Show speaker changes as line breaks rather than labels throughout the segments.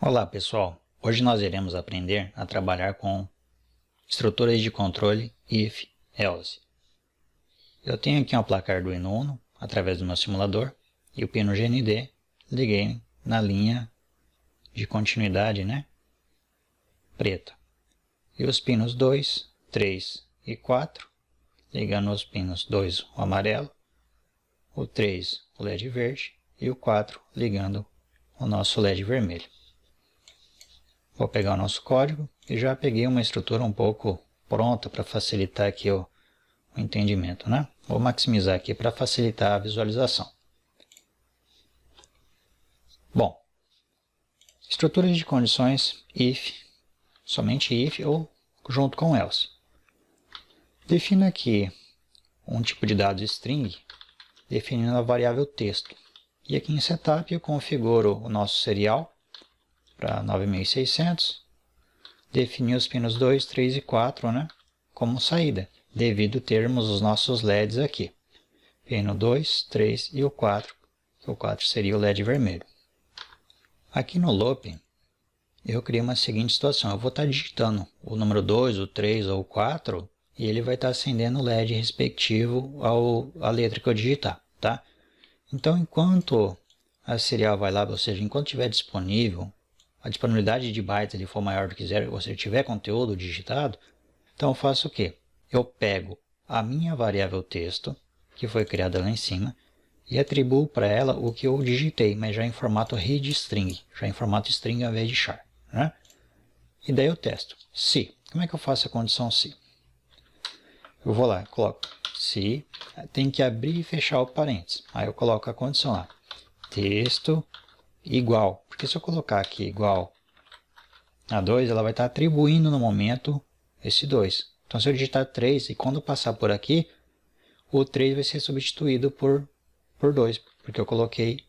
Olá pessoal, hoje nós iremos aprender a trabalhar com estruturas de controle if, else. Eu tenho aqui um placar do Arduino Uno através do meu simulador e o pino GND liguei na linha de continuidade, preta. E os pinos 2, 3 e 4, ligando os pinos 2 o amarelo, o 3 o LED verde e o 4 ligando o nosso LED vermelho. Vou pegar o nosso código e já peguei uma estrutura um pouco pronta para facilitar aqui o entendimento, Vou maximizar aqui para facilitar a visualização. Bom, estruturas de condições if, somente if ou junto com else. Defino aqui um tipo de dados string, definindo a variável texto. E aqui em setup eu configuro o nosso serial para 9600, definir os pinos 2, 3 e 4 como saída, devido termos os nossos LEDs aqui. Pino 2, 3 e o 4, que o 4 seria o LED vermelho. Aqui no loop, eu criei uma seguinte situação, eu vou estar digitando o número 2, o 3 ou o 4, e ele vai estar acendendo o LED respectivo à letra que eu digitar, tá? Então, enquanto a serial vai lá, ou seja, enquanto estiver disponível, a disponibilidade de bytes ele for maior do que 0, ou seja, tiver conteúdo digitado, então eu faço o quê? Eu pego a minha variável texto, que foi criada lá em cima, e atribuo para ela o que eu digitei, mas já em formato read string, já em formato string ao invés de char. E daí eu testo. Se. Como é que eu faço a condição se? Eu vou lá, coloco se, tem que abrir e fechar o parênteses. Aí eu coloco a condição lá. Texto igual, porque se eu colocar aqui igual a 2, ela vai estar atribuindo no momento esse 2. Então se eu digitar 3 e quando passar por aqui, o 3 vai ser substituído por 2, porque eu coloquei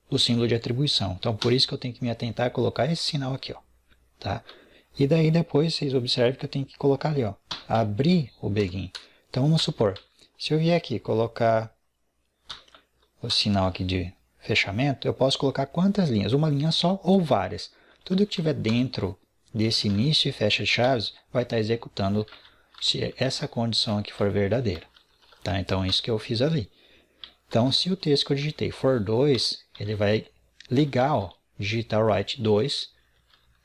o símbolo de atribuição. Então por isso que eu tenho que me atentar a colocar esse sinal aqui, ó, tá? E daí depois vocês observem que eu tenho que colocar ali, ó, abrir o begin. Então vamos supor, se eu vier aqui colocar o sinal aqui de fechamento, eu posso colocar quantas linhas? Uma linha só ou várias. Tudo que tiver dentro desse início e fecha de chaves vai estar executando se essa condição aqui for verdadeira. Tá? Então é isso que eu fiz ali. Então se o texto que eu digitei for 2, ele vai ligar, ó, digitar write 2,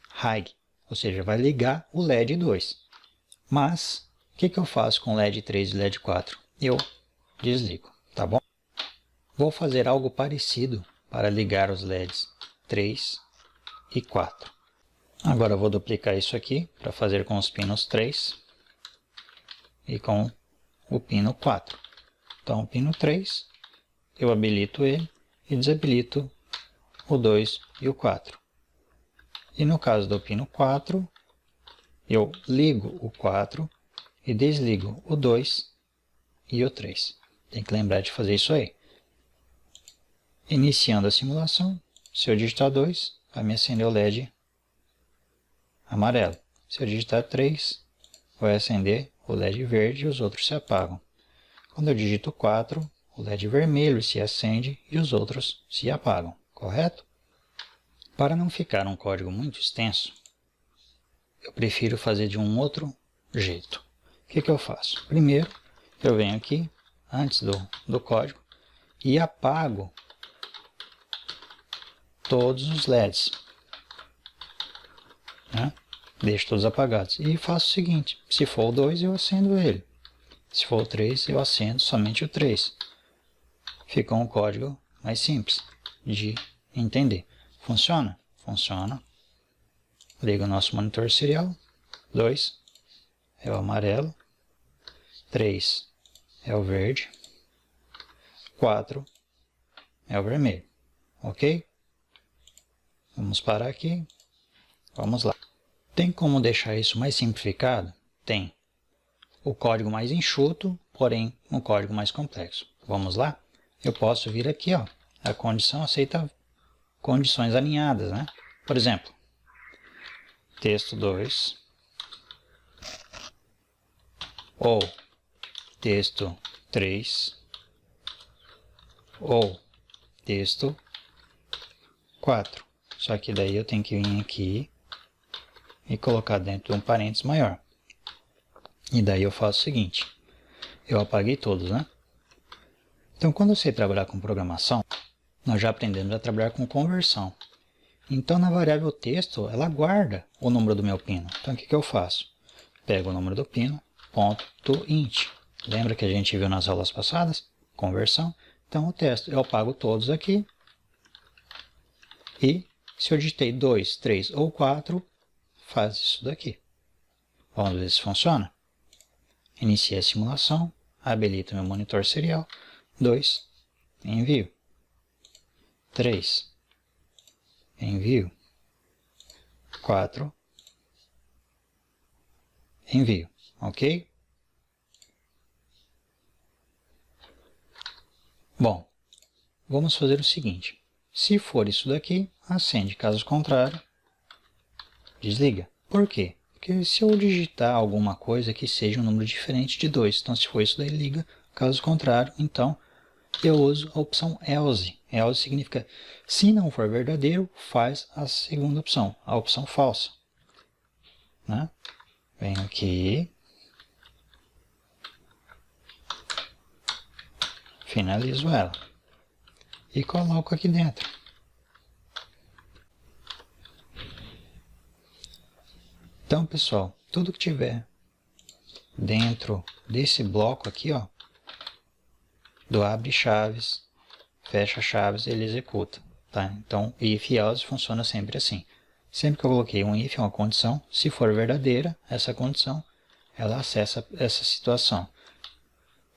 high, ou seja, vai ligar o LED 2. Mas o que eu faço com LED 3 e LED 4? Eu desligo, tá bom? Vou fazer algo parecido para ligar os LEDs 3 e 4. Agora eu vou duplicar isso aqui para fazer com os pinos 3 e com o pino 4. Então o pino 3, eu habilito ele e desabilito o 2 e o 4. E no caso do pino 4, eu ligo o 4 e desligo o 2 e o 3. Tem que lembrar de fazer isso aí. Iniciando a simulação, se eu digitar 2, vai me acender o LED amarelo. Se eu digitar 3, vai acender o LED verde e os outros se apagam. Quando eu digito 4, o LED vermelho se acende e os outros se apagam, correto? Para não ficar um código muito extenso, eu prefiro fazer de um outro jeito. O que eu faço? Primeiro, eu venho aqui, antes do código, e apago todos os LEDs. Deixo todos apagados. E faço o seguinte, se for o 2, eu acendo ele. Se for o 3, eu acendo somente o 3. Fica um código mais simples de entender. Funciona? Funciona. Liga o nosso monitor serial. 2 é o amarelo. 3 é o verde. 4 é o vermelho. Ok? Vamos parar aqui. Vamos lá. Tem como deixar isso mais simplificado? Tem. O código mais enxuto, porém um código mais complexo. Vamos lá? Eu posso vir aqui, ó, a condição aceita condições alinhadas, Por exemplo, texto 2 ou texto 3 ou texto 4. Só que daí eu tenho que vir aqui e colocar dentro de um parênteses maior. E daí eu faço o seguinte, eu apaguei todos, né? Então, quando eu sei trabalhar com programação, nós já aprendemos a trabalhar com conversão. Então, na variável texto, ela guarda o número do meu pino. Então, o que eu faço? Pego o número do pino, ponto int. Lembra que a gente viu nas aulas passadas? Conversão. Então, o texto, eu apago todos aqui. E, se eu digitei 2, 3 ou 4, faz isso daqui. Vamos ver se funciona? Inicie a simulação, habilito meu monitor serial. 2, envio. 3, envio. 4, envio. Ok? Bom, vamos fazer o seguinte. Se for isso daqui, acende. Caso contrário, desliga. Por quê? Porque se eu digitar alguma coisa que seja um número diferente de 2, então se for isso daí, liga. Caso contrário, então eu uso a opção else. Else significa, se não for verdadeiro, faz a segunda opção, a opção falsa. Né? Venho aqui, finalizo ela e coloco aqui dentro. Então, pessoal, tudo que tiver dentro desse bloco aqui, ó, do abre chaves, fecha chaves, ele executa. Tá? Então, if e else funciona sempre assim. Sempre que eu coloquei um if, uma condição, se for verdadeira essa condição, ela acessa essa situação.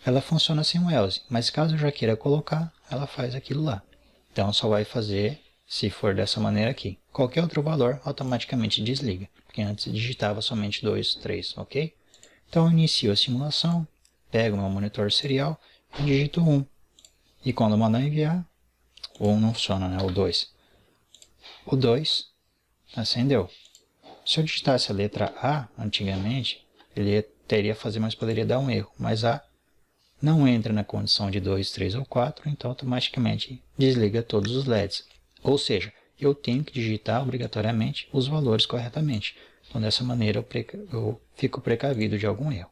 Ela funciona sem o else, mas caso eu já queira colocar, ela faz aquilo lá. Então, só vai fazer se for dessa maneira aqui. Qualquer outro valor automaticamente desliga, porque antes digitava somente 2, 3, ok? Então, eu inicio a simulação, pego meu monitor serial e digito 1. E quando eu mandar enviar, o 1 não funciona, né? O 2. O 2 acendeu. Se eu digitasse a letra A antigamente, ele teria fazer, mas poderia dar um erro. Mas A não entra na condição de 2, 3 ou 4, então automaticamente desliga todos os LEDs. Ou seja, eu tenho que digitar obrigatoriamente os valores corretamente. Então, dessa maneira, eu fico precavido de algum erro.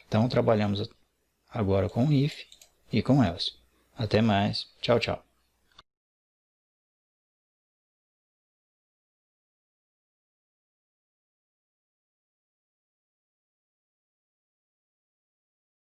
Então, trabalhamos agora com if e com else. Até mais. Tchau, tchau.